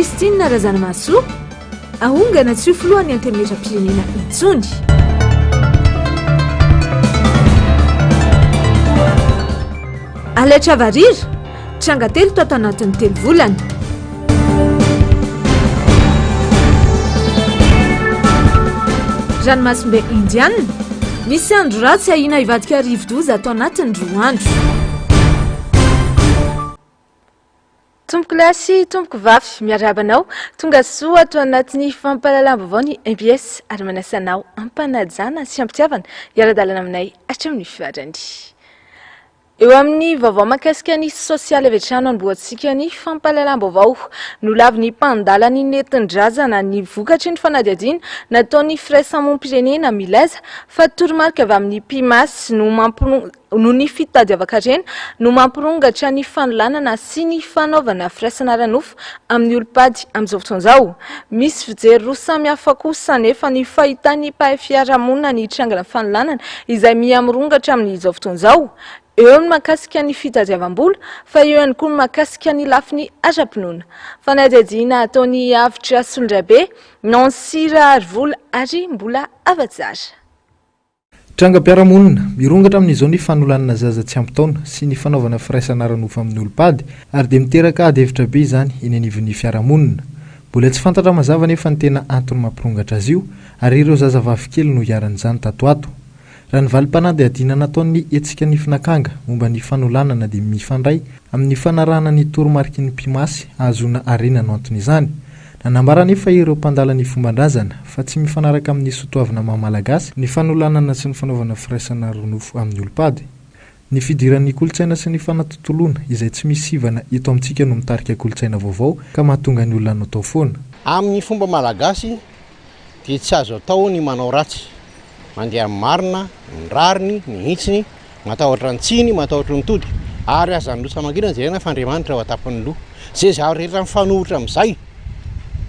Christine Razanamasoa ahongana tsy ho filohan'ny antenimietra-pirenena intsony. Alaitra Varira tranga telo tao tanatin'ny 3 volana. Ranomasimbe Indiana misy andro ratsy ahina ivadika rivo-doza atao anatin'ny 2 andro. Tompoko lasy, tompoko vafy, miarabanao, tonga soa ato anatin'ny fampahalalam-baovao ny MBS ary manasanao ampanajana sy ampitiavana iara-dalana aminay hatramin'ny fivarany. Eo amin'ny vaovao mahakasika ny sosialy avy hatrany amboatsika ny fampahalalam-baovao nolavy ny mpandala ny nentin-drazana ny vokatry ny fanadihadiana nataon'ny firaisamoam-pirenena milaza fa toromarika avy amin'ny PIMAS no ny fitadiavaka-rena no mampirongatra ny fanolanana sy ny fanaovana firaisana ranofo amin'ny olopady amin'izao fotoan'izao. Misy fijery roa samy hafa kosa nefa ny fahitan'ny mpahay fiarahamonina ny trangana fanolanana izay mihamrongatra amin'izao fotoan'izao. Eo ny makasika ny fitadiavam-bola fa eo ihany koa ny makasika ny lafiny ara-pinoana. Fanadihadiana ataon'ny avitra Solondrabe, Nansira ary vola ary mbola afa-tsara. Trangam-piarahamonina mirongatra amin'izao ny fanolanana zaza tsy ampy taona sy ny fanaovana firaisana ranofo amin'ny olopady ary dia miteraka ady hevitra be izany eny anivon'ny fiarahamonina. Mbola tsy fantatra mazava nefa ny tena antony mampirongatra azy io ary ireo zazavavy kely no hiaran'izany tatoato. Raha ny valim-panadihadiana nataon'ny hetsika ny finakanga momba ny fanolanana dia mifandray amin'ny fanarahana ny toromariki ny PIMAS ahazoana harena no antony izany. Nanambara nefa ireo mpandala ny fomban-drazana fa tsy mifanaraka amin'ny soatoavana mahamalagasy ny fanolanana sy ny fanaovana firaisana ranofo amin'ny olopady. Ny fidiran'ny kolotsaina sy ny fanatontoloana izay tsy misivana eto amintsika no mitarika kolotsaina vaovao ka mahatonga ny olona natao foana. Amin'ny fomba malagasy dia tsy azo atao ny manao ratsy. Mandeha marina, ny rariny, ny hitsiny, matahotra ny tsiny, matahotra ny tody. Ary azan'ny loha samangina izay na fandriamanitra ao atapon'ny loha. Zay zavatra rehetra mifanohitra amin'izay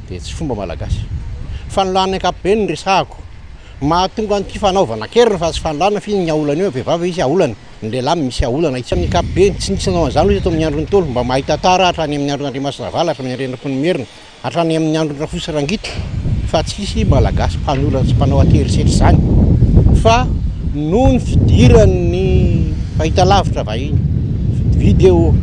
dia tsy fomba malagasy. Fanolana ankapobeny ny resahako. Mahatonga an'ity fanaovana keriny fa tsy fanolana fi ny aolana eo vehivavy izy aolana. Ny lehilahy misy aolana isy amin'ny ankapobeny tsy nisy nanao an'izany eto amin'ny andron'ny tolo mba mahita tara hatrany amin'ny andron'Andriamasina vala hatrany amin'ny Renampoinimerina hatrany amin'ny andron'ny Rafosy Rangita fa tsisy malagasy mpanolona sy mpanao aterisetra izany. Fa noho ny fidiran'ny fahitalavitra vahiny, vidéo,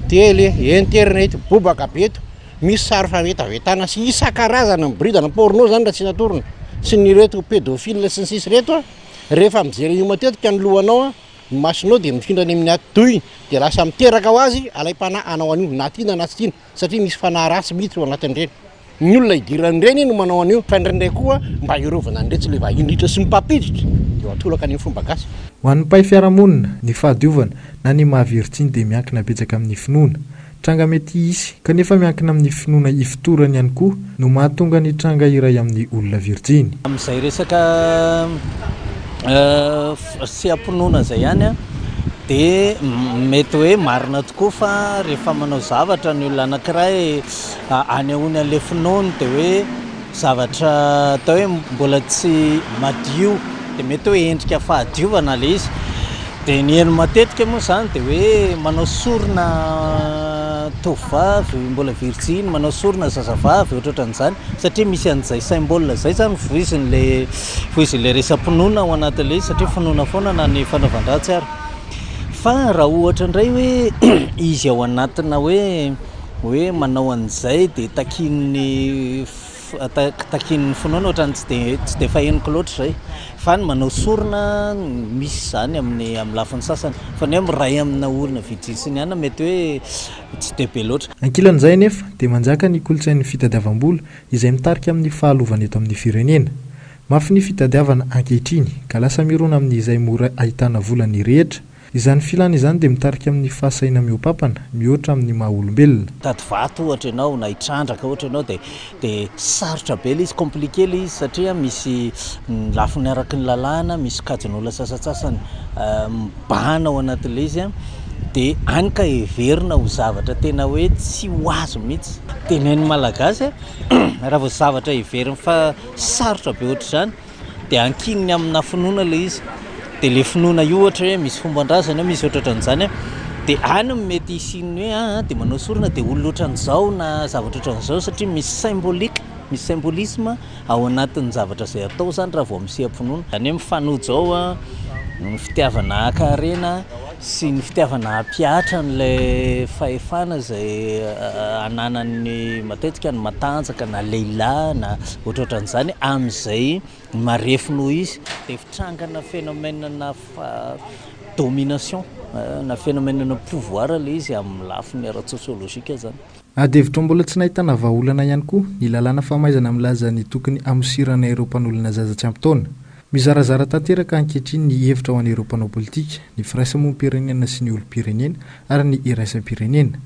télé, internet, bobaka beto, misy sary fahavetavetana sy isan-karazana miboridana porno zany raha tsy natorona sy ny reto pédophile sy ny sisy reto rehefa mijery io matetika ny lohanao masonao dia mifindra any amin'ny atoy dia lasa miteraka ho azy alay-pana anao an'io na tiana na tsy tiana satria misy fanahy ratsy mihitsy ho anatin'ireny. Ny olona idiran'ireny no manao an'io fa indraindray koa mba irovana ny retsy le vahindritra sy mipampiditra dia atolaka ny fomba gasy. Ho an'ny mpahay fiarahamonina ny fahadiovana na ny mahaviritsiny dia miankina betsaka amin'ny finoana. Tranga mety isy kanefa miankina amin'ny finoana ifitorany ihany koa no mahatonga ny tranga iray amin'ny olona virjiny. Amin'izay resaka fiampinoana zay ihany dia mety hoe marina tokoa fa rehefa manao zavatra ny olona anankiray any ahony an'ilay finoany dia hoe zavatra atao hoe mbola tsy madio dia mety hoe endrika fahadiovana ilay izy. Dia ny heno matetika moa izany dia hoe manao sorona tovovavy mbola virjiny, manao sorona zazavavy ohatran'izany satria misy an'izay symbole zay zany voizin'ilay resam-pinoana ao anatin'ilay izy satria finoana foana na ny fanaovan-dratsy ary. Fa raha ohatra indray hoe izy ao anatina hoe manao an'izay dia takin'ny finoana ohatrany tsy dia fahenoko loatra zay fa ny manao sorona misy zany amin'ny lafiny sasany fa ny miray amina olona vijisiny ihany mety hoe tsy dia be loatra. Ankilan'izay nefa dia manjaka ny kolotsain'ny fitadiavam-bola izay mitarika amin'ny fahalovana eto amin'ny firenena. Mafy ny fitadiavana ankehitriny ka lasa mirona amin'izay mora ahitana vola ny rehetra. Izany filana izany dia mitarika amin'ny fahasaina miopampana mihoatra amin'ny maha-olombelona. Tady vato ohatra ianao na hitrandraka ohatra ianao dia sarotra be ilay izy, compliqué ilay izy satria misy lafiny araky ny lalàna, misy kajin'olona sasatsasany mibahana ao anatin'ilay izy dia any ka heverina ho zavatra tena hoe tsy ho azo mihitsy. Tenen'ny malagasy raha vao zavatra heverina fa sarotra be ohatra izany dia ankininy amina finoana ilay izy. Dia ilay finoana io ohatra hoe misy fomban-drazana misy ohatran'izany dia any mety isinny hoe dia manao sorona dia olona ohatran'izao na zavatra ohatran'izao satria misy symbolique misy symbolisme ao anatin'ny zavatra izay atao zany raha vao miseham-pinoana zany hoe mifanojo ao ny fitiavana akarena sy ny fitiavana ampiatra n'lay fahefana izay ananany matetika ny matanjaka na lehilahy na ohatrohatran'izany amin'izay marefino izy dia fitrangana phénomène na domination na phénomène na pouvoir le izy amin'ny lafiny ara-sosiolojika zany. Adevitra mbola tsy nahitana vahaolana ihany koa ny lalàna famaizana milaza ny tokony amosirana ireo mpanolona zaza tsy ampy taona. Mizarazara tanteraka ankehitriny ny hevitra ho an'ireo mpanao politika, ny firaisamonim-pirenena sy ny olom-pirenena ary ny iraisam-pirenena.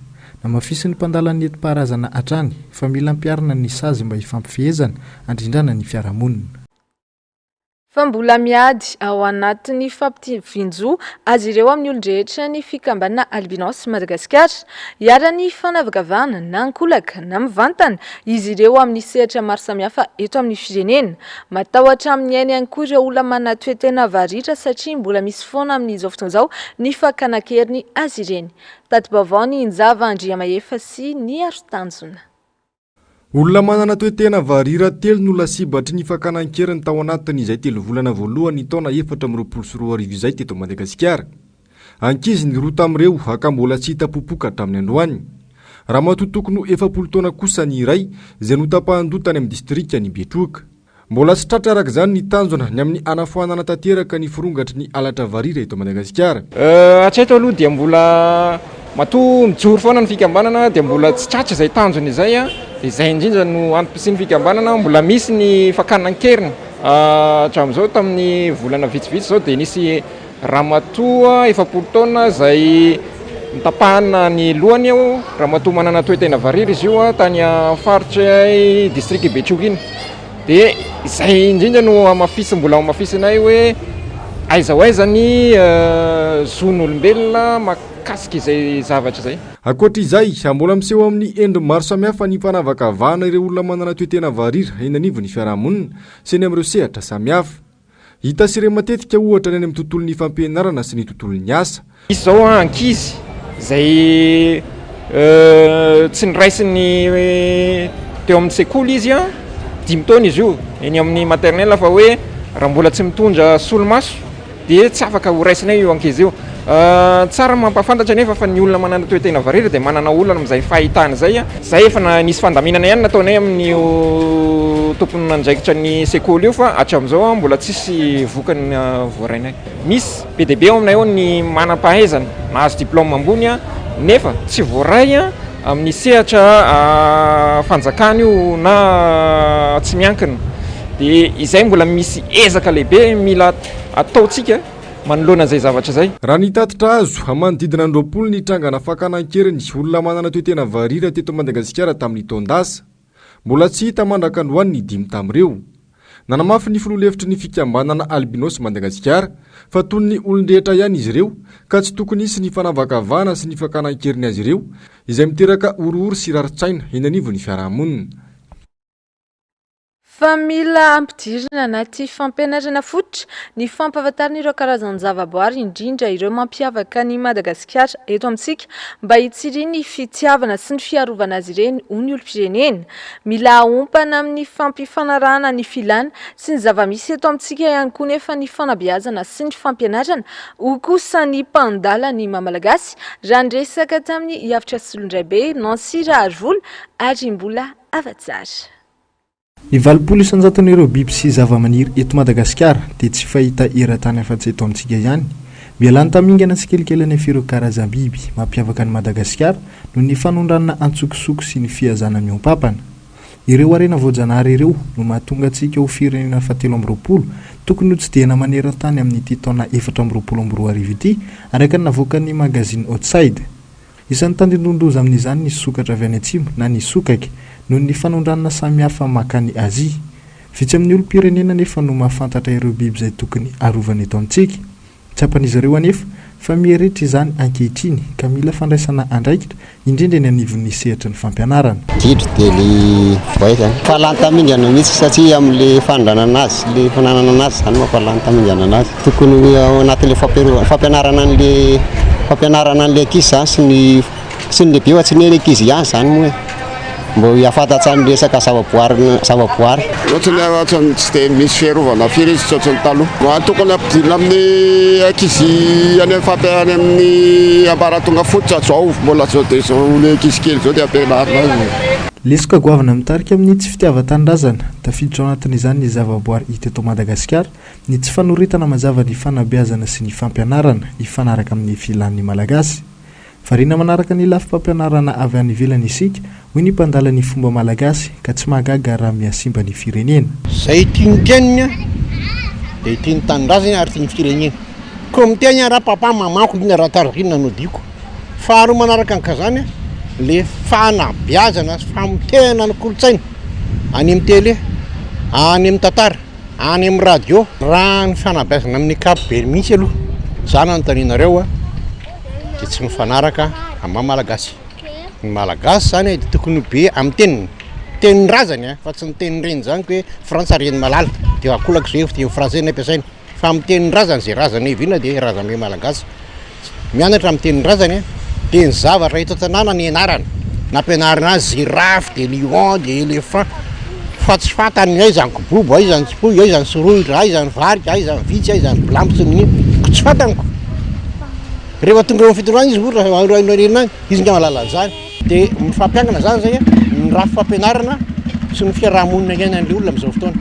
Namafisy ny mpandala ny enti-paharazana hatrany fa mila ampiarina ny sazy mba hifampifehezana handrindrana ny fiarahamonina. Fa mbola miady ao anatin'ny fampivinjo azy ireo amin'ny olon-drehetra ny fikambanana albinos Madagasikara hiara-ny fanavakavahana na ankolaka na mivantana izy ireo amin'ny sehatra maro samihafa eto amin'ny firenena. Matahotra amin'ny ainy ihany koa ireo olona manana toe-tena varitra satria mbola misy foana amin'izao fotoana izao ny fakanakeriny azy ireny. Tati-baovao ny Injava Andriamahefa sy ny Arotanjona. Olona manana toe-tena varira telo no lasibatry ny fakanan-keriny tao anatin'izay 3 volana voalohany taona 2024 izay teto Madagasikara. Ankizy ny roa tamin'ireo akambola tsy hita popoka hatramin'ny androany. Raha matotokony 70 taona kosa ny iray izay notapahandotany amin'ny distrika ny Betroka. Mbola tsy tratra araka izany ny tanjona ny amin'ny anafoanana tanteraka ny firongatry ny alatra varira eto Madagasikara. Hatreto aloha dia mbola matoa mijoro foana ny fikambanana dia mbola tsy tratra izay tanjona izay izay indrindra no antopy ny fikambanana mbola misy ny fakanan-keriny hatramin'izao tamin'ny volana vitsivitsy zao dia nisy ramatoa 70 taona izay nitapahana ny lohany ramatoa manana toe-tena varira izy io tany faritra district Betroka iny dia izay indrindra no amafisy mbola amafisinay hoe aiza ho aiza ny zon'olombelona makasika izay zavatra izay. Ankoatra izay mbola miseho amin'ny endro maro samihafa ny fanavakavahana ireo olona manana toe-tena varira eny anivon'ny fiarahamonina sy ny amin'ireo sehatra samihafa. Hita sy ireo matetika ohatra ny any amin'ny tontolon'ny fampianarana sy ny tontolon'ny asa. Misy izao ankizy izay tsy niraisiny teo amin'ny sekoly izy 5 taona izy io eny amin'ny maternelle fa hoe raha mbola tsy mitondra solomaso dia tsy afaka ho raisinay io ankizy io. Tsara mampafantatra nefa fa ny olona manana toe-tena varira dia manana olana amin'izay fahitana izay zay efa nisy fandaminana ihany nataonay amin'ny tompony nandraikitra ny sekoly io fa hatramin'izao mbola tsisy vokany voarainay. Misy be dia be ao aminay ao ny manam-pahaizana nahazo diplôme ambony nefa tsy voaray amin'ny sehatra fanjakana io na tsy miankina dia izay mbola misy ezaka lehibe mila ataontsika manoloana izay zavatra izay. Raha nitatitra azo manodidina 20 ny trangana fakanan-keriny olona manana toe-tena varira teto Madagasikara tamin'ny taondasa. Mbola tsy hita mandraka androany ny 5 tamin'ireo. Nanamafy ny filoha-hevitry ny fikambanana albinos Madagasikara fa toy ny olon-drehetra ihany izy ireo ka tsy tokony hisy ny fanavakavahana sy ny fakanan-keriny azy ireo izay miteraka orohoro sy raritsaina eny anivon'ny fiarahamonina. Fa mila ampidirina anaty fampianarana fototra ny fampahafantarana ireo karazany zavaboary indrindra ireo mampiavaka ny Madagasikara eto amintsika mba hitsiriana ny fitiavana sy ny fiarovana azy ireny ho ny olom-pirenena. Mila ahompana amin'ny fampifanarahana ny filana sy ny zava-misy eto amintsika ihany koa nefa ny fanabeazana sy ny fampianarana ho kosa ny mpandala ny mamalagasy raha ndresaka tamin'ny hiavitra Solondraibe Nancy Raharvola ary mbola afatsara. Ny 20 isanjaton'ireo biby sy zava-maniry eto Madagasikara dia tsy fahita eran-tany afa-tsy eto amintsika ihany. Mialany tamingana sy kelikely ny fireo karazam-biby mampiavaka ny Madagasikara noho ny fanondranana antsokosoko sy ny fihazana miompampana. Ireo arena voajanahary ireo no mahatonga antsika ho firenena 720 tokony ho tsidihana maneran-tany amin'ity taona 2022 ity araka ny navoakan'ny magazine Outside. Isan'ny tandindondoza amin'izany ny sokatra avy any atsimo na ny sokaka noho ny fanondranana samihafa makany Azia. Vitsy amin'ny olom-pirenena nefa no mahafantatra ireo biby izay tokony arovana eto amintsika. Tsapan'izy ireo anefa fa mieretra izany ankehitriny ka mila fandraisana andraikitra indrindra ny anivon'ny sehatra ny fampianarana. Gidro dia ny voaizany fahalantamingana mihitsy satria amin'ilay fandranana azy, ilay fananana azy zany mampahalantamingana anazy. Tokony ao anatin'ilay fampianarana an'ilay fampianarana an'le ankizy zany sy ny lehibe fa tsy ny ankizy ihany zany moa mbo hiafantatsany resaka zavaboary ohatrany tsy dia misy fiarovana firy izy tsy ohatrany taloha tokony ampidirina amin'ny ankizy any amin'ny ambaratonga fototra zao mbola zao dia zao le ankizy kely zao dia ampianarina azy. Lesoka goavana mitarika amin'ny tsy fitiavan-tanindrazana tafiditra ao anatin'izany ny zavaboary hita eto Madagasikara ny tsy fanoritana mazava ny fanabeazana sy ny fampianarana hifanaraka amin'ny filan'ny malagasy. Variana manaraka ny lafim-pampianarana avy any ivelany isika hoy ny mpandala ny fomba malagasy ka tsy mahagaga raha mihasimba ny firenena. Zay tiany teniny dia tiany tanindrazana ary tiany firenena. Koa miteny raha papa mamako ina raha taririna no diako. Faharoa manaraka an'kazany le fanabeazana sy famitehana ny kolotsaina any amin'ny télé, any amin'ny tantara, any amin'ny radio, raha ny fanabeazana amin'ny ankapobeny mihitsy aloha. Zany anontanianareo dia tsy mifanaraka amin'ny malagasy. Ny malagasy zany dia tokony be amin'ny tenin'ny razany fa tsy ny tenin'ny reny zany hoe frantsa reny malala dia akolaka zay dia français ny ampiasaina fa amin'ny tenin'ny razany zay razana eviana dia razana malagasy. Mianatra amin'ny tenin'ny razany dia ny zavatra eto an-tanàna ny anarana nampianarina azy girafe dia lion dia éléphant fa tsy fantany ay zany kobobo ay zany tsipoy ay zany sorodra ay zany varika ay zany vitsy ay zany bilambo sy ny tsy fantanyko. Rehefa tonga eo fitondrana izy ohatrany izy nga malala an'izany dia mifampiangana zany zay ny raha fampianarana sy ny fiarahamonina iainan'ilay olona amin'izao fotoana.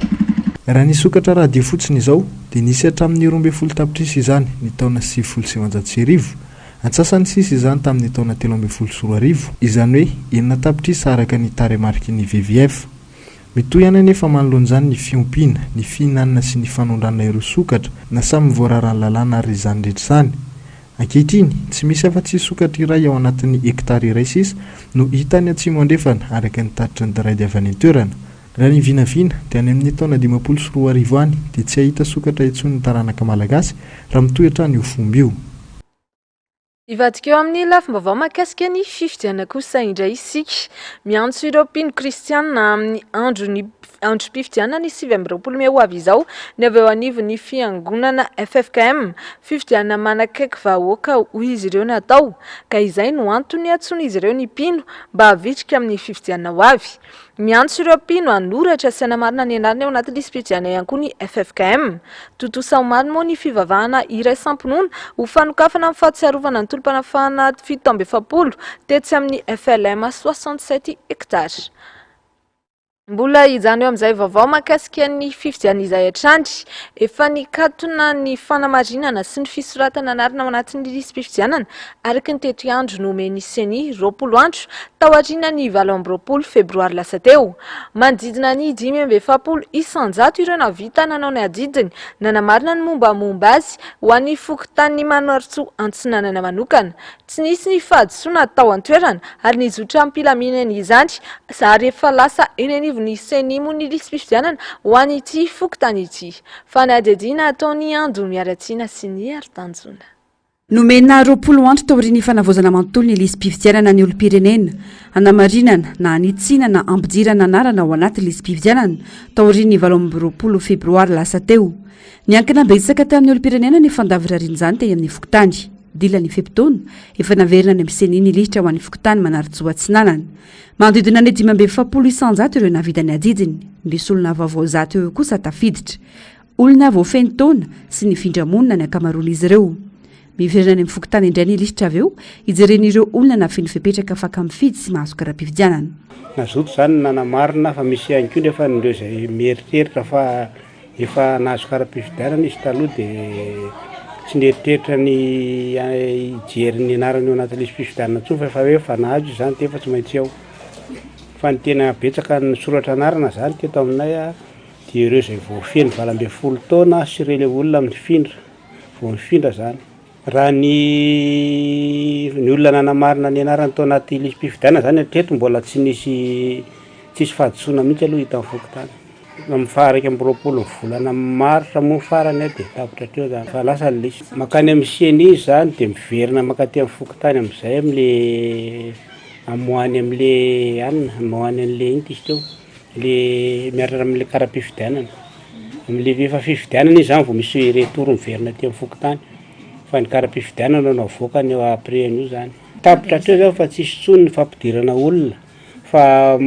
Raha ny sokatra radio fotsiny izao dia nisy hatramin'ny 12 tapitrisa izany ny taona 1990. Antsasany sisa izany tamin'ny taona 13 izany hoe 9 tapitrisa araka ny taremarky ny VVF. Mitoy ihany anefa manoloana izany ny fiompiana, ny fihinanana sy ny fanondrana ireo sokatra na samy voararan'ny lalàna ary izany rehetra izany. Ankehitriny tsy misy afa-tsy sokatra iray ao anatin'ny hektara iray sisa no hitany atsimo andrefana araka ny tatitry ny diraidy avy any an-toerana. Raha ny vinavina dia any amin'ny taona 20 any dia tsy ahita sokatra intsony ny taranaka malagasy raha mitoy hatrany io fomba io. Ivadika eo amin'ny lafim-baovao mahakasika ny fifidianana kosa indray isika. Miantso ireo mpino kristianina amin'ny androm-pifidianana ny 20 Mey ho avy izao ny avy eo anivon'ny fiangonana FFKM. Fifidianana manakaiky vahoaka hoy izy ireo natao ka izay no antony antsoina izy ireo ny mpino mba havitrika amin'ny fifidianana ho avy. Miantso ireo mpino hanoratra sy hanamarina ny anarany ao anatin'ny fifidianana ihany koa ny FFKM. Totosa marina moa ny fivavahana iraisam-pinoana ho fanokafana amin'ny fahatsiarovana ny tolom-panafahana 770 tetsy amin'ny FLM 67 hektara. Mbola hijano eo amin'izay vaovao mahakasika ny fifidianana izay hatrany efa nikatona ny fanamarinana sy ny fisoratana anarana ao anatin'ny lisam-pifidianana araka ny tetry-andro nomeny seny 20 andro tao aoriana ny 20 febroary lasa teo. Manodidina ny 570 isan-jato ireo navita nanao ny adidiny nanamarina ny mombamomba azy ho an'ny fokontany Manoritsoa Antsinanana manokana. Tsy nisy ny fahadisoana tao an-toerana ary nizotra ampilaminana izany ary efa lasa eny ny senimo ny lisam-pifidianana ho an'ity fokontany ity. Fa ny adedina ataony ando miaratsiana sy ny ari-tanjona. Nomena 20 andro tao aorian'ny fanavozana manontolo ny lisam-pifidianana ny olom-pirenena hanamarinana na hanitsinana ampidirana anarana ao anaty lisam-pifidianana tao aorian'ny 20 febroary lasa teo. Niankina betsaka tamin'ny olom-pirenena ny fandavirarin izany teo amin'ny fokontany. Dila ny feptaona efa naverina ny miseniny lihitra ho an'ny fokontany Manaritsoa Antsinanana. Manodidina ny 570 isan-jato ireo navidany adidiny. Misy olona vaovao zato eo kosa tafiditra. Olona voafeny taona sy ny findramonina ny ankamaroan'izy ireo. Miverina ny fokontany indray ny lihitra avy eo ijeren'ireo olona nafiny fipetraka afaka mifidy sy mahazo kara-pifidianana. Nazoto zany nanamarina fa misy ihany koa nefa nireo izay mieritreritra fa efa nahazo kara-pifidianana izy taloha dia tsy nieritreritra ny ijeriny anarany eo anaty lisam-pifidianana intsony fa hoe efa nahazo izany dia efa tsy maintsy ao. Fa ny tena betsaka ny soratra anarana zany teto aminay dia ireo izay voafeny 20 taona sy ireo olona mifindra vao mifindra zany. Raha ny olona nanamarina ny anarany tao anaty lisam-pifidianana zany hatreto mbola tsy nisy fahadisoana mihitsy aloha hita amin'ny fokontany. Amin'ny faharaiky amby 20 volana Marsa moa farany dia tapitra teo zany fa lasa ny lisa. Makany amin'ny seny izy zany dia miverina makaty amin'ny fokontany amin'izay amin'le amoany amin'le anina amoany an'le inty izy teo le miaraka amin'le kara-pifidianana. Amin'le efa fifidianana izy zany vao misy retour miverina aty amin'ny fokontany. fa ny kara-pifidianana no avoaka ny après an'io zany tapitra treo zao fa tsisy tsony ny fampidirana olona fa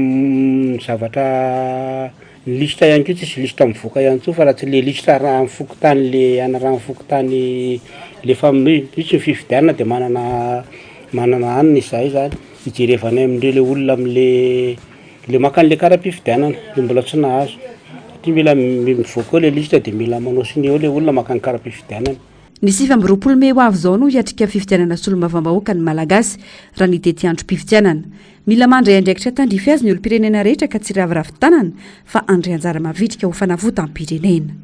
zavatra lista ihany koa tsisy lista mivoaka ihany koa fa raha tsy le lista raha mifokotany le anaraha mifokotany le misy ny fifidianana dia manana anina izay zany ijerevanay amindreo le olona am'le makan'le kara-pifidianana le mbola tsy nahazo satria mila mivoaka eo le lista dia mila manao siny eo le olona makany kara-pifidianana. Ny 20 Mey ho avy izao no hiatrika fifidianana solombavambahoaka ny malagasy raha ny tety andro mpifidianana. Mila mandray andraikitra tandrify azy ny olo-pirenena rehetra ka tsy raviravi-tanana fa andray anjara mavitrika ho fanavotam-pirenena.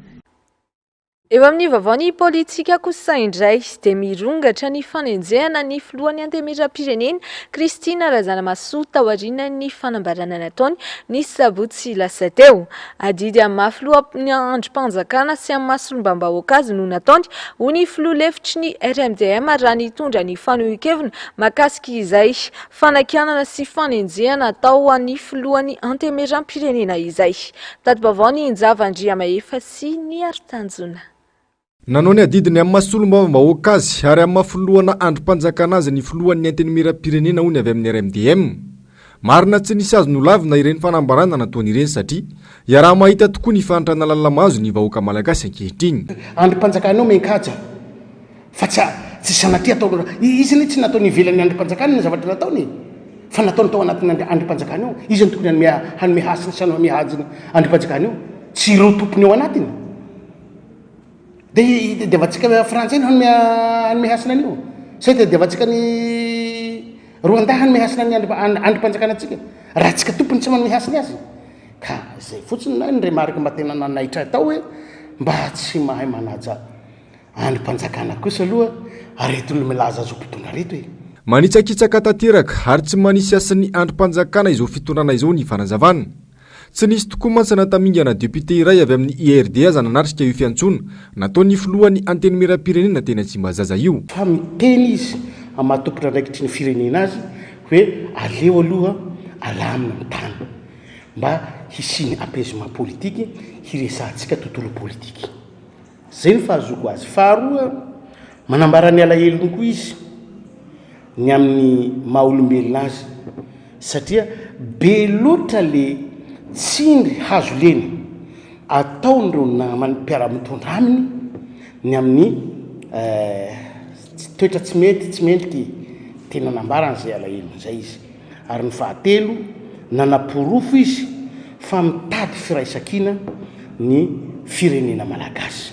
Eo amin'ny vaovaony politika kosa indray dia mirongatra ny fanenjehana ny filohan'ny antemeram-pirenena Kristina Razanamahasoa tao aorianan'ny fanambarana nataony ny sabotsy lasa teo. Adidy amin'ny mahafiloha ny androm-panjakana sy amin'ny mahasolombam-bahoaka azy no nataony ho ny filoha lefitry ny RMDM raha nitondra ny fanohon-kevina mahakasika izay fanakianana sy fanenjehana tao an'ny filohan'ny antemeram-pirenena izay. Tato-baovaony Njavandriamahefa sy ny Aritanjona. Nanao ny adidiny amin'ny mahasolombavambahoaka azy ary amin'ny mahafilohana androm-panjakana azy ny filohan'ny antemeram-pirenena hony avy amin'ny RMDM. Marina tsy nisy azo nolavina ireny fanambarana nataony ireny satria iaraha mahita tokoa ny fantrana lalamazo ny vahoaka malagasy ankehitriny. Androm-panjakana menkajy fa tsy sanatria atao izy ny tsy nataony ivelany androm-panjakana ny zavatra nataony fa nataony tao anatin'ny androm-panjakana io izy ny tokony hanome hasiny sy hanome hajiny androm-panjakana io tsy ireo tompony eo anatiny. Dia vatsika frantsay ny hanome hasina an'io say dia vatsika ny Rwanda hanome hasina ny androm-panjakana antsika raha tsika tompony tsy manome hasiny azy ka izay fotsiny na ny remarika mba tena nanaitra tao hoe mba tsy mahay manaja androm-panjakana kosa aloha areto no milaza azo mpitondra reto e. Manitsakitsaka tanteraka ary tsy manisy asin'ny androm-panjakana izao fitondrana izao ny fanazavana. Tsy nisy tokoa mantsy natamingana député iray avy amin'ny IRD aza nanatrika io fiantsona nataony filohan'ny antemeram-pirenena tena tsy mazaza io. Fa miteny izy amatopotra andraikitry ny firenena azy hoe aleo aloha alamina ny tany mba hisiny apaisement politique hiresantsika tontolo politique. Zay ny fahazoko azy. Faharoa manambara ny alahelo koa izy ny amin'ny maha-olombelona azy satria be loatra le tsindry hazo leny ataon'ireo namany-piara-mitondra aminy ny amin'ny toetra tsy mety tena nambarana zay alahelo zay izy. Ary ny fahatelo nanapirofo izy fa mitady firaisan-kina ny firenena malagasy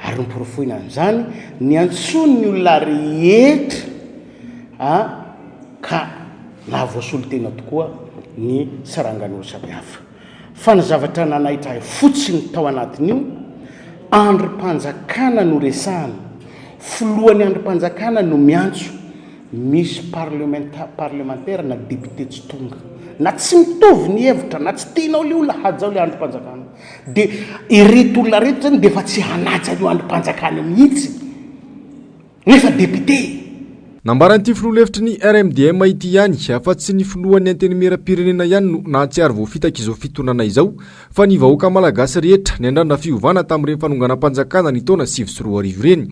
ary niporofoina an'izany ny antsony ny olona rehetra ka nahavoasolo tena tokoa ny sarangan'olo samihafa. Fa ny zavatra nanahitra fotsiny tao anatin'io androm-panjakana no resahana filohan'ny androm-panjakana no miantso misy parlementaire na député tsy tonga na tsy mitovy ny hevitra na tsy tianao le olona hajao le androm-panjakana dia ireto olona reto zany dia efa tsy hanaja io androm-panjakana mihitsy nefa député. Nambaran'ity filoha lefitry ny RMDM ity ihany afa-tsy ny filohan'ny antemeram-pirenena ihany no nahatsiary voafitaka izao fitondrana izao fa ny vahoaka malagasy rehetra ny andrana fiovana tamin'ireny fanonganam-panjakana ny taona 2024 ireny.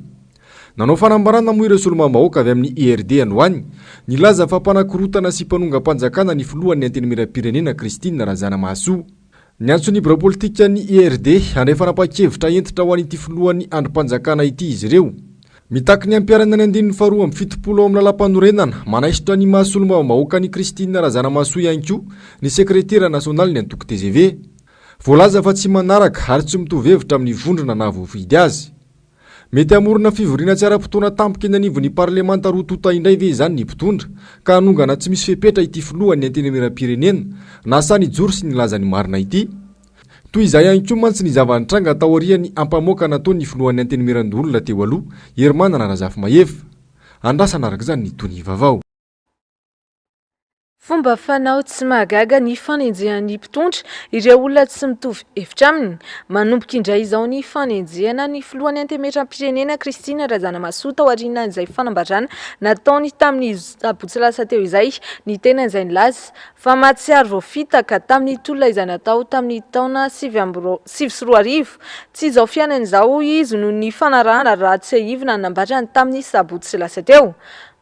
Nanao fanambarana moa ireo solombavambahoaka avy amin'ny IRD androany nilaza fa mpanakorotana sy mpanonga-panjakana ny filohan'ny antemeram-pirenena Kristina Razanamahasoa. Ny antsony biro politika ny IRD andray fanapa-kevitra entitra ho an'ity filohan'ny androm-panjakana ity izy ireo. Mitaky ny ampiarana ny andininy faharoa amin'ny fitopolo amin'ny lalam-panorenana manaisitra ny mahasolombavambahoaka ny Kristina Razanamahasoa ihany koa ny sekretera nasionaly ny antoko TGV. Voalaza fa tsy manaraka ary tsy mitovy hevitra amin'ny vondrona na voavidy azy. Mety amorona fivoriana tsy ara-potoana tampoka eny anivon'ny parlemanta roa tota indray ve izany ny mpitondra ka hanongana tsy misy fepetra ity filohan'ny antemeram-pirenena na sany joro sy ny lazany marina ity. Toy izay ihany koa mantsy ny zava-nitranga tao aorian'ny ampamoaka nataony filohan'ny antenemeran-dolona teo aloha Hermanana Razafimahefa. Andrasana araka izany ny tony vaovao. Fomba fanao tsy mahagaga ny fanenjehan'ny mpitondra ireo olona tsy mitovy hevitra aminy. Manomboka indray izao ny fanenjehana ny filohan'ny antemetram-pirenena Kristina Razanamahasoa tao aorianan'izay fanambarana nataony tamin'ny sabotsy lasa teo izay. Ny tena izay nilaza fa mahatsiaro voafitaka tamin'ny tolona izay natao tamin'ny taona 2024. Tsy izao fiainana izao izy noho ny fanarahana ratsy ivona nambarany tamin'ny sabotsy lasa teo.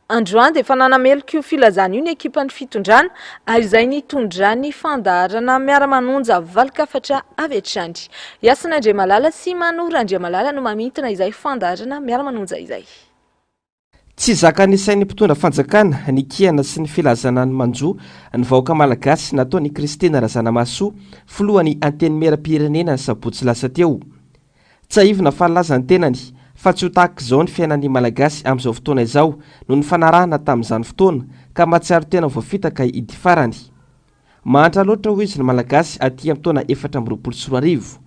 Androany dia fananameloko filazana io ny ekipan'ny fitondrana ary izay nitondrany fandaharana miara-manonja valokafatra avy hatrany. Iasana Andriamalala sy Manora Andriamalala no mamintona izay fandaharana miara-manonja izay. Tsy zaka ny sain'ny mpitondra fanjakana ny kiana sy ny filazana ny manjo ny vahoaka malagasy nataony Kristina Razanamahasoa filohan'ny antenimieram-pirenena ny sabotsy lasa teo. Tsy aivina fahalazany tenany fa tsy ho tahaka izao ny fiainan'ny malagasy amin'izao fotoana izao noho ny fanarahana tamin'izany fotoana ka mahatsiaro tena voafitaka idy farany. Mahantra loatra ho izy ny malagasy aty amin'ny taona 2024.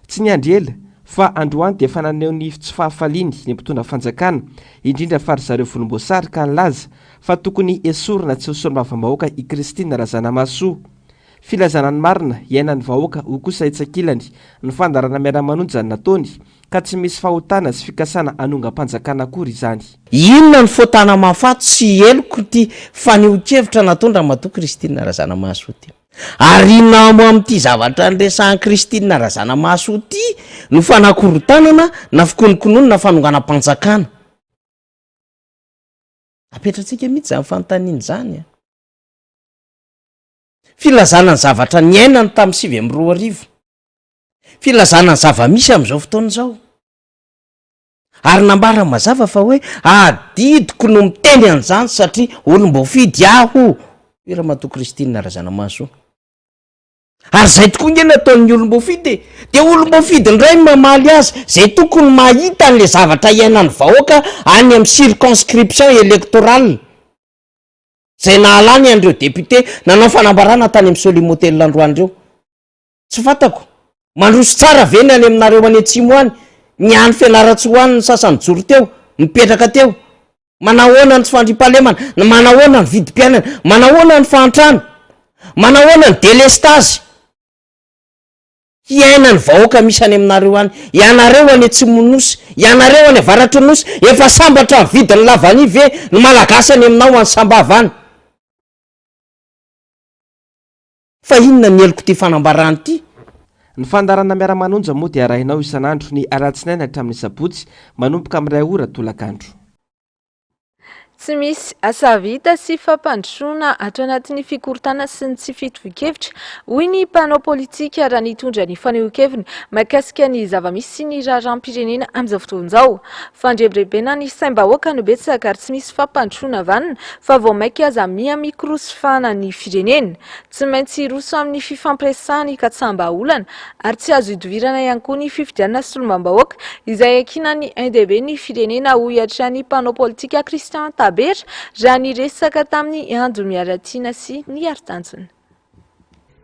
Tsy ny andry ela fa androany dia fananeho ny tsy fahafaliany ny mpitondra fanjakana indrindra fa ry zareo volomboasary ka nilaza fa tokony esorina tsy ho solombavambahoaka i Kristina Razanamahasoa. Filazana ny marina iainan'ny vahoaka ho kosa itsakilany ny fandarana miara-manonja ny nataony ka tsy misy fahotana sy fikasana anonga-mpanjakana akory izany. Inona ny fotana mahafato sy eloko ty faneho-kevitra nataony ramatoa Kristina Razanamahasoa ty. Ary inona mo amin'ity zavatra niresahan'i Kristina Razanamahasoa ty no fanakorotanana na fikononkononina fanonganam-panjakana. Apetratsika mihitsy izany fanontaniana izany. Filazana ny zavatra niainany tamin'ny 2022. Filazana ny zava-misy amin'izao fotoana izao. Ary nambara mazava fa hoe adidiko no miteny an'izany satria olom-boafidy aho. Io ramatoa Kristina Razanamahasoa. Ary zay tokoa nge nataon'ny olom-boafidy. Dia olom-boafidy indray no mamaly azy zay tokony mahita an'ilay zavatra iainan'ny vahoaka any amin'ny circonscription électorale. Zay nahalany andreo député nanao fanambarana tany amin'ny Solimo Hotel Landroandreo. Tsy fantako. Mandroso tsara ve ny any aminareo any atsimo any, ny any fianaratsy ho any ny sasany joro teo, mipetraka teo. Manahoana ny fandrimpahalemana, manahoana ny vidim-piainana, manahoana ny fahantrano, manahoana ny délestage. Iaina ny vahoaka misy any aminareo any, ianareo any atsimo nosy, ianareo any avaratry nosy, efa sambatra ny vidiny lavany ve ny malagasy any aminao any sambava any. Fa inona ny eloko ty fanambarany ty? Ny fandarana miara-manonja moa dia arahinao isan'andro ny alatsinainy hatramin'ny sabotsy manomboka amin'ny 2 ora tolakandro. Tsy misy asa vita sy fampandrosoana ato anatin'ny fikorotana sy ny tsy fitovi-kevitra hoy ny mpanao politika raha nitondra ny fanehoan-keviny mahakasika ny zava-misy sy ny raharaham-pirenena amin'izao fotoan'izao. Fandrebirebena ny saim-bahoaka no betsaka ary tsy misy fampandrosoana vanina fa vao maika aza miamikorosofana ny firenena. Tsy maintsy roso amin'ny fifampiresahany ka tsamba-olana ary tsy azo idovirana ihany koa ny fifidianana solombam-bahoaka izay akinany NDB ny firenena ho hiatran'ny mpanao politika Christian Taber raha niresaka tamin'ny andro miaratiana sy ny aro-tanjona.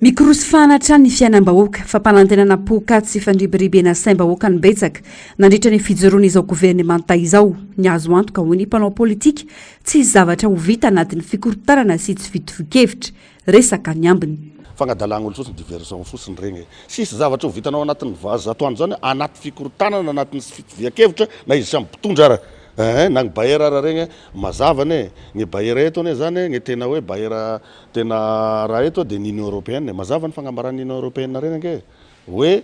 Mikorosofana hatrany ny fiainam-bahoaka fampanantenana pokaty sy fandriberibena saim-bahoaka ny betsaka nandritra ny fijoroana izao governemanta izao ny azo antoka ho ny mpanao politika tsy zavatra ho vita anatin'ny fikorotanana sy tsy fitovi-kevitra resaka ny ambiny. Fangadalana olo fotsiny diversion fotsiny regny. Sisy zavatra ho vitanao anatin'ny vaza atoandro zany anaty fikorotanana anatin'ny fitovian-kevitra na izy samy mpitondra ara. Na ny baera raha regny mazavane ny baera eto ane zany ny tena hoe baera tena raha eto dia ny Union Européenne mazava ny fagnambaran'ny Union Européenne regny ange hoe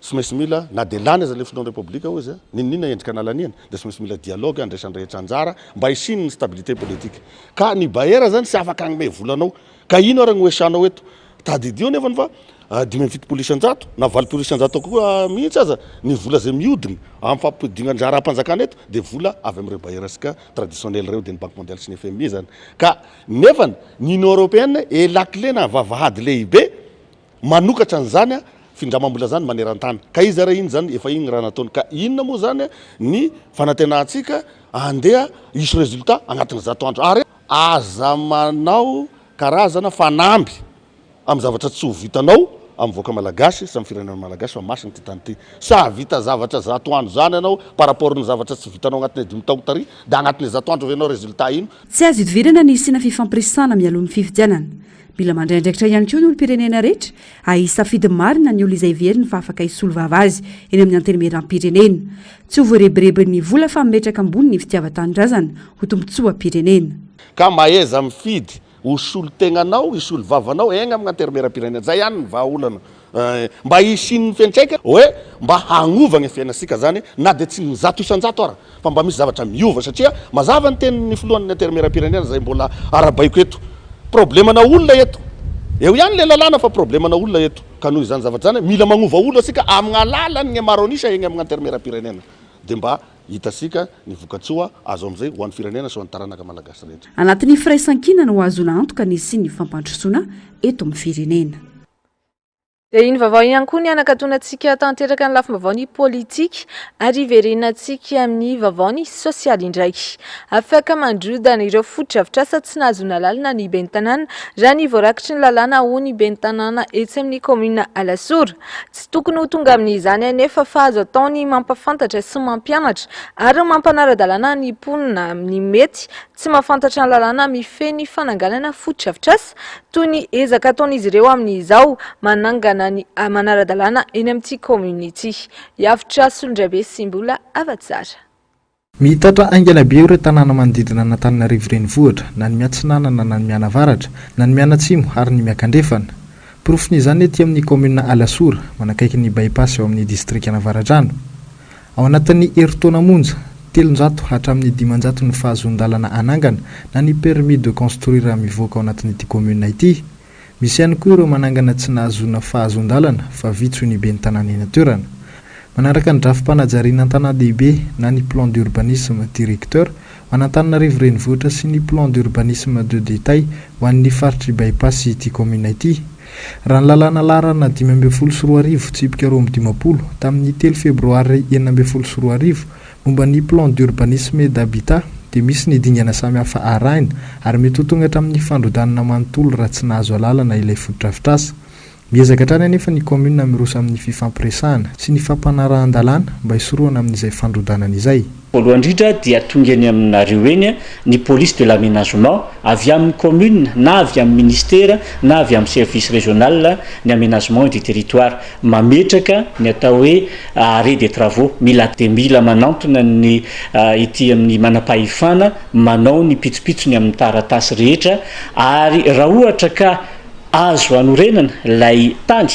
tsy maintsy mila na dia lany aza le filohan'ny république hozy ninona endrika analaniana dia tsy maintsy mila dialogue andraisan'ny rehetra anjara mba hisiny ny stabilité politique ka ny baera zany tsy afaka agnome volanao ka ino ara ny oesanao eto tadidio nefany fa 5 na 7 koa mihitsy aza ny vola zay mihodiny amin'ny fampidingan-drara ampanjakana eto dia vola avy amin'ireo baerasika traditionnel reo dia ny banque mondiale sy ny FMI zany ka nefany ny Union Européenne elakile na vavahady lehibe manokatra an'izany findramam-bola zany maneran-tany ka izy ara iny zany efa iny raha nataony ka inona moa zany ny fanantenantsika andeha isy résultat agnatin'ny 100 andro ary aza manao karazana fanamby amin'ny zavatra tsy ho vitanao am'voaka malagasy sy firenena malagasy fa masiny ty tany ty sa vita zavatra zato andro zany ianao par rapport ny zavatra tsy vitanao agnatin'ny 10 taona tary da agnatin'ny zato andro venao résultat ino tsy azo itovirana ny sina fifampirisana mialohan'ny fifidianana mila mandraindraikitra ihany koa ny olo-pirenena rehetra ahisafidy marina ny olo izay veriny fa afaka hisolo vava azy eny amin'ny antenemeram-pirenena tsy ho voarebirebin'ny vola fa mimetraka ambony ny fitiava-tanindrazana ho tombontsoa-pirenena ka maheza mifidy osolo tegnanao isolo vavanao egna amin'ny antenemeram-pirenena zay ihany ny vahaolana mba isin'ny fentraika hoe mba hagnovagna fiainasika zany na de tsy zato isan-jato ara fa mba misy zavatra miova satria mazava ny tenin'ny filohan'ny antenemeram-pirenena zay mbola arabaiko eto problemana olona eto eo ihany le lalàna fa problemana olona eto ka noho izany zavatra zany mila magnova olo asika amin'ny alalany maro anisa egny amin'ny antenemeram-pirenena de mba hitasika ny vokatsoa azo am'izay ho an'ny firenena so ny taranaka malagasy rehetra anatin'ny firaisan-kinana ho azona antoka ny sy ny fampandrosoana eto amin'ny firenena dia iny vaovao ihany koa ny anakatonantsika tanteraka ny lafim-baovao politika ary verenantsika amin'ny vaovao sosialy indraiky afaka mandrodana ireo fotodrafitrasa tsy nahazona lalina ny ben'ny tanàna raha ny voarakitry ny lalàna ho ny ben'ny tanàna etsy amin'ny komina Alasora tsy tokony ho tonga amin'izany anefa fa azo ataony mampafantatra sy mampianatra ary mampanara-dalàna ny mponina amin'ny mety tsy mahafantatra ny lalàna mifeny fananganana fotodrafitrasa toy ny ezaka ataon'izy ireo amin'izao manangana ny manara-dalàna eny amin'ity community yavitra solondrabe sy mbola avatsara mitatra aingana be ireo tanàna manodidina Antananarivo renivohitra na ny miatsinanana na ny mianavaratra na ny mianatsimo ary ny miakandrefana profin'izany ety amin'ny komina Alasora manakaiky ny bypass eo amin'ny district Anavaratrano ao anatin'ny heritaona monja 300 hatramin'ny 500 ny fahazon-dalana anangana na ny permis de construire mivoaka ao anatin'ity komina ity misy ihany koa ireo manangana tsy nahazona fahazon-dalana fa vitso ny ben'ny tanàna eny an-toerana manaraka ny drafim-panajariana an-tanàn-dehibe na ny plan d'urbanisme directeur ho an'Antananarivo renivohitra sy ny plan d'urbanisme de détail ho an'ny faritry bypass ity komina ity raha ny lalàna larana 524 tsipika 20 tamin'ny 3 febroary 2024 momba ny plan d'urbanisme d'habitat dia misy ny dingana samihafa arahina ary mety ho tonga hatramin'ny fandrodanana manontolo raha tsy nahazo alalana ilay fotodrafitrasa miezaka hatrany anefa ny komina mirosa amin'ny fifampiresahana sy ny fampanarahan-dalàna mba hisoroana amin'izay fandrodanana izay voalohany indrindra dia tonga eny aminareo eny ny police de l'aménagement avy amin'ny commune na avy amin'ny ministère na avy amin'ny service régional ny aménagement du territoire mametraka ny atao hoe arrêt des travaux mila de mila manantona ny ity amin'ny manam-pahefana manao ny pitsopitsony amin'ny taratasy rehetra ary raha ohatra ka azo anorenana lay tany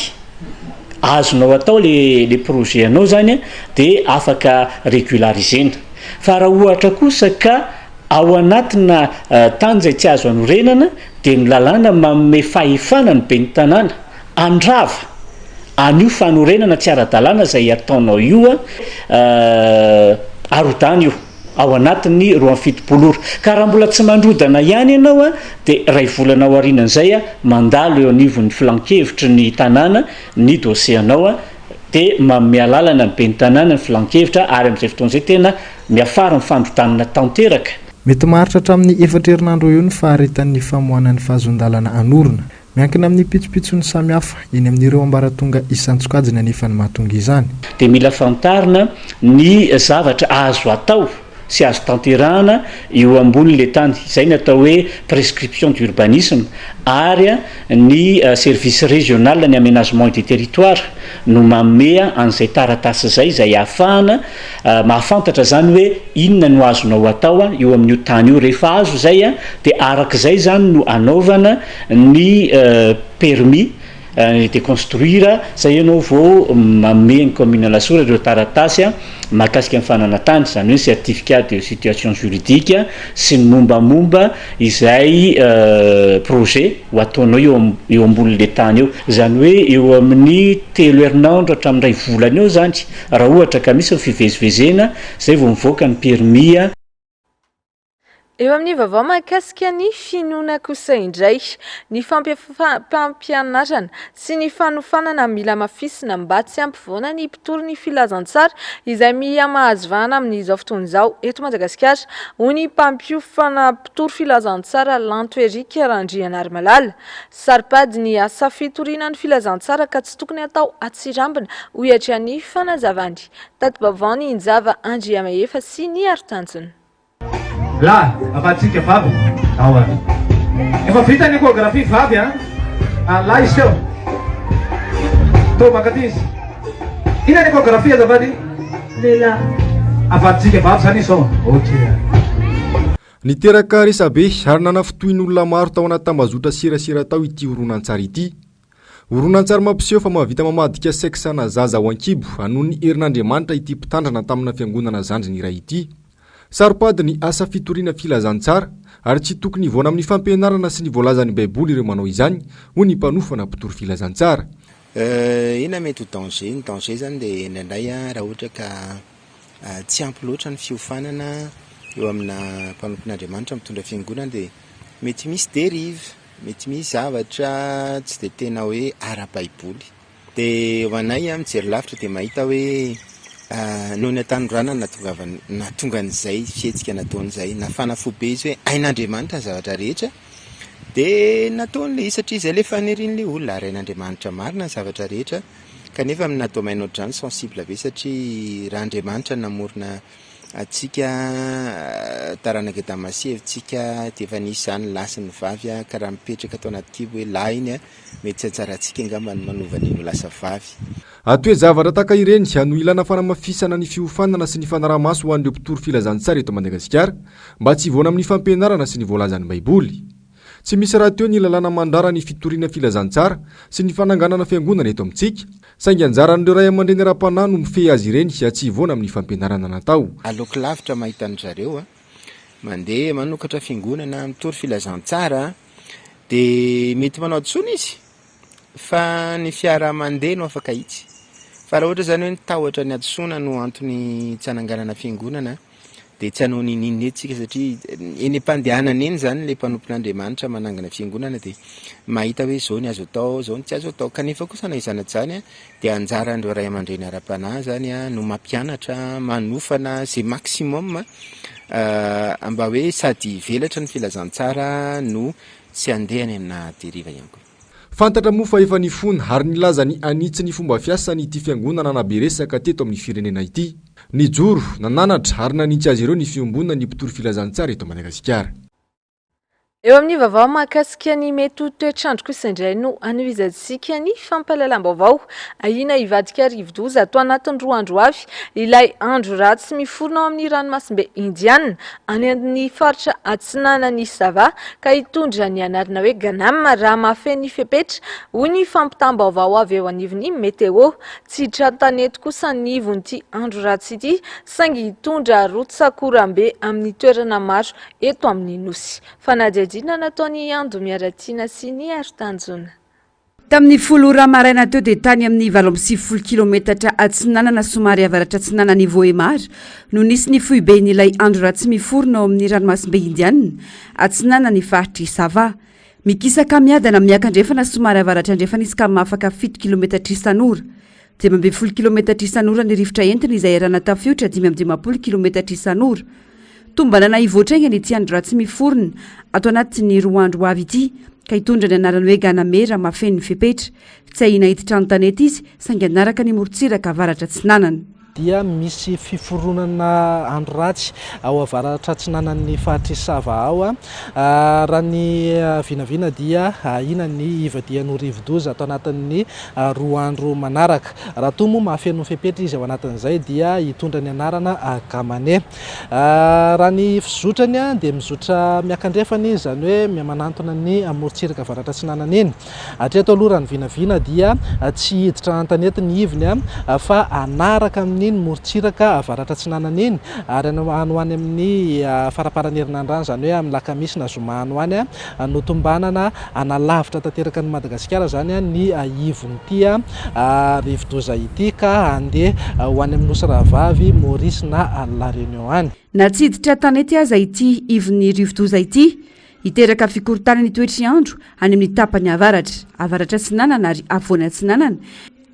azonao atao le projet anao zany dia afaka régularisena fa raha ohatra kosa ka ao anatina tany zay tsy azo anorenana dia ny lalàna manome fahefana ny ben'ny tanàna andrava anio fanorenana tsy ara-dalàna zay ataonao io arodany io ao anatin'ny 270 ka raha mbola tsy mandrodana ihany ianao dia ray volanao arinan'izay mandalo eo anivon'ny filankevitry ny tanàna ny dossier anao dia mialalana ny ben'ny tanàna ny filankevitra ary amin'izay fotoan'izay tena miafara ny fandrodanana tanteraka mety maharitra hatramin'ny 4 herinandro eo ny faharetan'ny famohanan'ny fahazon-dalana anorona miankina amin'ny pitsopitsony samihafa eny amin'ireo ambaratonga isan-tsokajiny anefa ny mahatonga izany dia mila fantarina ny zavatra azo atao sy azo tanterahana eo ambonin'le tany izay ny atao hoe prescription d'urbanisme ary ny service régional ny aménagement du territoire no mamea an'izay taratasy zay ahafahana mahafantatra zany hoe inona no azonao atao eo amin'io tany io rehefa azo zay dia arak'izay zany no anaovana ny permis de construire zay ianao vao mameny commune Alasora ireo taratasy mahakasika amin'ny fananatany zany hoe certificat de situation juridique sy ny mombamomba izay projet ho ataonao eo ambonin'le tany eo zany hoe eo amin'ny 3 herinandro hatramin'ny 2 volana eo zany raha ohatra ka misy fivezivezena zay vao mivoaka ny permis Eo amin'ny vaovao mahakasika ny finoana kosa indray ny fampianarana sy ny fanofanana mila mafisina mba tsy ampivoana ny mpitory ny filazantsara izay miha-mahazo vahana amin'izao fotoana izao eto Madagasikara. Hoy mpampiofana mpitory filazantsara Lanto Erika Randriana ary malala saripady ny asa fitoriana ny filazantsara ka tsy tokony atao atsirambina hoy hatrany fanazavany. Tatobavao ny Injava Andriamaefa sy ny Artanjona. La, afatsika vavy. Awa. Efa vita ny ekografia vavy a. La izy teo. To makatizy. Ina ny ekografia zavady? Lela. Afatsika vavy zany izao. Okay. Niteraka resabe ary nanafitoin'olona maro tao anaty tambazotra serasera tao ity horonan-tsary ity. Horonan-tsary mampiseho fa mahavita mamadika seksana zaza ao Ankibo anoho ny herin'Andriamanitra ity mpitandrana tamina fiangonana zandriny iray ity. Saripady ny asa fitoriana filazantsara ary tsy tokony hivoana amin'ny fampianarana sy ny voalazan'ny Baiboly ireo manao izany hoy ny mpanofana mpitory filazantsara. Ina mety ho danger zany dia indraindray raha ohatra ka tsy ampy loatra ny fiofanana eo amina mpanompon'Andriamanitra mitondra fiangonana dia mety misy dérive, mety misy zavatra tsy dia tena hoe ara-Baiboly. Dia ho anay mijery lavitra dia mahita hoe noho ny atanoranana natonga an'izay fietsika nataon'izay nafana fobe izy hoe ain'Andriamanitra ny zavatra rehetra dia nataon'le satria izay le fanerin'le olona ary ain'Andriamanitra marina ny zavatra rehetra kanefa amina domaine ohatr'izany sensible be satria raha Andriamanitra namorona atsika taranaka Damasevitsika dia efa nisy izany lasy ny vavy ka raha mipetraka atao anaty kibo hoe lahy iny mety tsy antsarantsika angamba ny manovany ho lasa vavy. Atoe zavatra taka ireny no ilana fanamafisana ny fiofanana sy ny fanaramaso ho an'ireo mpitory filazantsara eto Madagasikara mba tsy hivoana amin'ny fampianarana sy ny voalazan'ny Baiboly. Tsy misy raha teo ny lalàna mandrara ny fitoriana filazantsara sy ny fananganana fiangonana eto amintsika saingy anjaran'ireo ray aman-dreny ara-panahy no mifehy azy ireny tsy hivoana amin'ny fampianarana natao. Aleoko lavitra mahita an'zareo mandeha manokatra fiangonana mitory filazantsara dia mety manao tsony izy fa ny fiara mandeha no afaka itsy. Fa raha ohatra zany hoe nitahotra ny adosoana no antony tsy hananganana fiangonana dia tsy hanao ninina etsika satria eny am-pandehanana eny zany le mpanompon'Andriamanitra manangana fiangonana dia mahita hoe zao ny azo atao, zao ny tsy azo atao kanefa kosa na izany zany dia anjaran'ireo ray aman-dreny ara-panahy zany no mampianatra manofana zay maximum mba hoe sady velatra ny filazantsara no tsy andehany amina deriva ihany koa. Fantatra moa fa efa nifony ary nilaza ny anitsy ny fomba fiasany ity fiangonana naberesaka teto amin'ny firenena ity. Ny joro nananatra ary nanitsy azy ireo ny fiombonana ny mpitory filazantsara eto Madagasikara. Eo amin'ny vaovao mahakasika ny mety ho toetrandro kosa indray no anovizantsika ny fampahalalam-baovao. Ahina hivadika rivo-doza atao anatin'ny 2 andro avy ilay andro ratsy miforona ao amin'ny ranomasimbe Indiana any amin'ny faritra atsinanan'ny Sava ka hitondra ny anarana hoe Ganam raha mahafeno ny fepetra hoy ny fampitam-baovao avy eo anivon'ny meteo. Tsy hitratanety kosa ny ivon'ity andro ratsy ity saingy hitondra rotsakorambe amin'ny toerana maro eto amin'ny nosy. Nataony Ando Miaratina sy ny Artanjona. Tamin'ny 10 ora maraina teo dia tany amin'ny 7.7 kilometatra atsinanana somary avaratra atsinanan'ny Voemar no nisy ny foibe n'ilay andro ratsy miforona ao amin'ny ranomasimbe Indiana atsinanan'ny faritry Sava. Mikisaka miadana miakandrefana somary avaratra andrefana izy ka mahafaka 7 kilometatra isan'ora. 10 kilometatra isan'ora ny rivotra entina izay arana tafiotra 10 kilometatra isan'ora. Tombanana ivoatrainga ny ity andro ratsy miforona ato anatin'ny 2 andro avy ity ka hitondra ny anarany hoe Ganamera mahafeno ny fepetra. Tsy ahina hiditra ny tanety izy saingy anaraka ny morontsiraka avaratra atsinanana. Dia misy fiforonana andro ratsy ao avaratra atsinanan'ny faritry Sava ao raha ny vinavina dia ina ny ivadian'ny rivo-doza atao anatin'ny 2 andro manaraka. Raha toa moa mahafeno fepetra izy ao anatin'izay dia hitondra ny anarana Gamane. Raha ny fizotrany dia mizotra miakandrefana izy zany hoe miamanantona ny morontsiraka avaratra atsinanana eny. Hatreto aloha raha ny vinavina dia tsy hiditra an-tanety ny ivony fa anaraka amin'ny iny morotsiraka avaratra tsinanana iny ary ano any amin'ny faraparany herinandro any zany hoe amin'ny lakamisy na zoma ano any no tombanana analavitra tanteraka ny Madagasikara zany ny ivon'ity rivo-doza ity ka andeha ho any amin'ny nosy rahavavy Maurice na La Réunion any. Natsiditra tanety aza ity ivon'ny rivo-doza ity hiteraka fikorotana ny toetry andro any amin'ny tapany avaratra tsinanana ary avoana tsinanana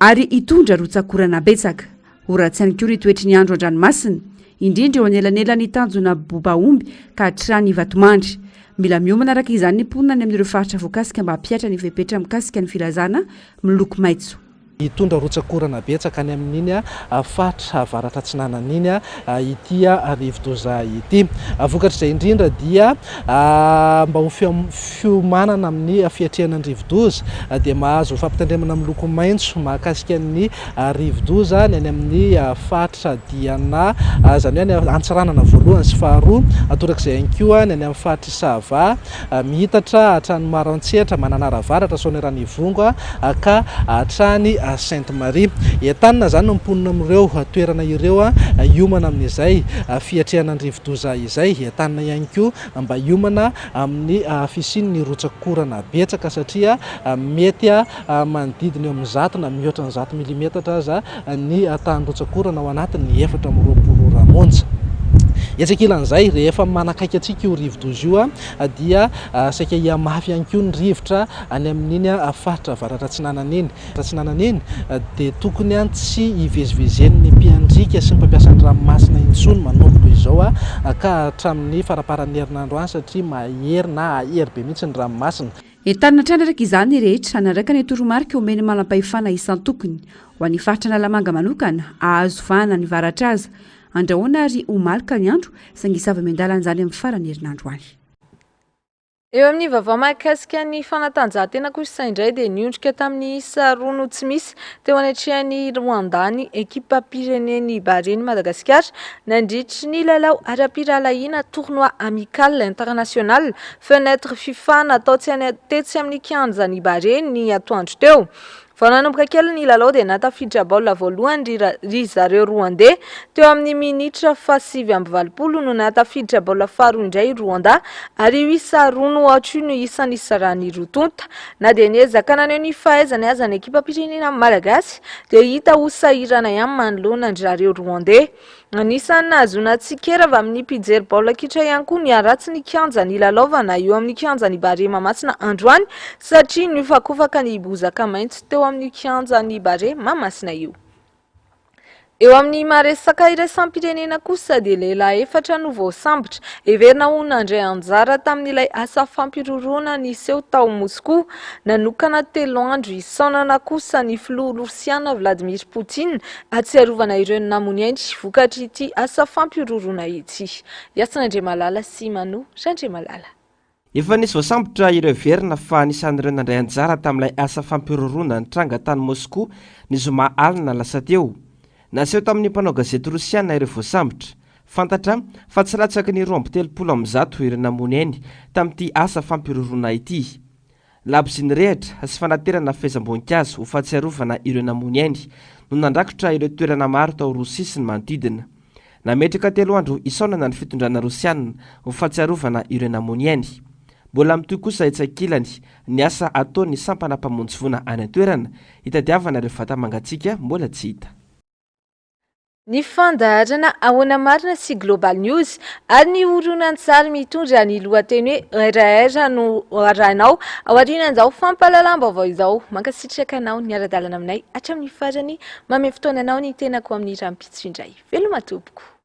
ary hitondra rotsakorana betsaka ho ratsy ihany koa ny toetry ny andro an-dranomasina indrindra eo anelanelany tanjona bobaomby ka hatrany vatomandry. Mila miomana araka izany ny mponina any amin'ireo faritra voakasika mba hapiatra ny fepetra mikasika ny filazana miloko maitso. Hitondra rotsakorana betsaka any amin'iny fatra avaratra tsinanana iny ity rivo-doza ity. Vokatra izay indrindra dia mba ho fiomanana amin'ny fiatrehana ny rivo-doza dia mahazo fampitandremana miloko maitso mahakasika ny rivo-doza ny any amin'ny fatra diana zany hoe Antsiranana voalohany sy faharoa atorak'izay ihany koa ny any amin'ny fatra Sava mihitatra hatrany Maroantsehatra Mananaravaratra Soanerana Ivongo ka hatrany Sainte Marie. Entanina zany mponina amin'ireo toerana ireo hiomana amin'izay fiatrehana ny rivo-doza izay. Entanina ihany koa mba hiomana amin'ny fisian'ny rotsakorana betsaka satria mety manodidina eo amin'ny 100 na mihoatra ny 100 milimetatra aza ny tany-rotsakorana ao anatin'ny 420 ramonja. Etsakilan'izay rehefa manakaiky atsika io rivo-doza io dia saika hiamafy ihany koa ny rivotra any amin'iny faritra avaratra tsinanana iny. Tsinanana iny dia tokony tsy hivezivezen'ny mpiandrika sy ny mpampiasa ny ranomasina intsony manomboka izao ka hatramin'ny faraparan'ny herinandro any satria mahery na ahery be mihitsy ny ranomasina. Entanina trandraraka izany rehetra anaraka ny toromarika omeny malam-pahefana isan-tokony ho an'ny faritra Analamanga manokana ahazo vahana ny varatra aza. Andrahoana ary omalika ny andro sangisava mendalan zany amin'ny farany herinandro any. Eo amin'ny vaovao mahakasika ny fanatanjahantena kosa indray dia niondrika tamin'ny isa 2 no tsy misy teo anatrehan'ny Rwanda ny ekipa pireneny Bahrain Madagasikara nandritry ny lalao ara-piralahiana tournoi amical international fenêtre FIFA natao tetsy amin'ny kianjan'ny Bahrain ny atoandro teo. Vao nanomboka kely ny lalao dia natafiditra baolina voalohany ry zareo Rwandais teo amin'ny minitra 7:20 no natafiditra baolina faharoa indray Rwanda ary io isa 2 no ohatra no isan'ny sarany rotonta na dia niezaka naneo ny fahaizany aza ny ekipa pirenena malagasy dia hita ho sahirana ihany manoloana ny zareo Rwandais. Anisany nahazoana tsikera avy amin'ny mpijery baolina kitra ihany koa ny aratsy ny kianja ny lalaovana eo amin'ny kianja ny Bahrain Mamasina androany satria nifakofaka ny bozaka maitso teo amin'ny kianja ny Bahrain Mamasina io. Eo amin'ny maresaka iraisam-pirenena kosa dia lehilahy 4 no voasambotra heverina ho nandray anjara tamin'ilay asa fampiroroana niseho tao Moscou. Nanokana 3 andro isaonana kosa ny filoha Rosiana Vladimir Poutine atsiarovana ireo namoniainy vokatry ity asa fampiroroana ity. Yasinandre Malala sy Manu Randre Malala. Efa nisy voasambotra ireo verina fa nisan'ireo nandray anjara tamin'ilay asa fampiroroana nitranga tany Moscou ny zoma alina lasa teo. Naseho tamin'ny mpanao gazety Rosiana ireo voasambotra. Fantatra fa tsy latsaky ny 30 ireo namony ainy tamin'ity asa fampiroroana ity. Labsy ny rehatra sy fanaterana fehezam-boninkazo ho fahatsiarovana ireo namony ainy no nandrakotra ireo toerana maro tao Rosia sy ny manodidina. Nametraka 3 andro isaonana ny fitondrana Rosiana ho fahatsiarovana ireo namony ainy. Mbola mitoy kosa etsakilany ny asa ataony sampana mpamonjy vona any an-toerana hitadiavana ireo vata mangatsiaka mbola tsy hita. Ny fandaharana ahoana marina sy Global News ary ny horonan-tsary mitondra ny lohateny hoe RR no arahinao ao aorianan'izao fampahalalam-baovao izao. Mankasitraka anao ny ara-dalana aminay hatramin'ny farany, manome fotoana anao ny tenako amin'ny rahampitso indray. Veloma tompoko.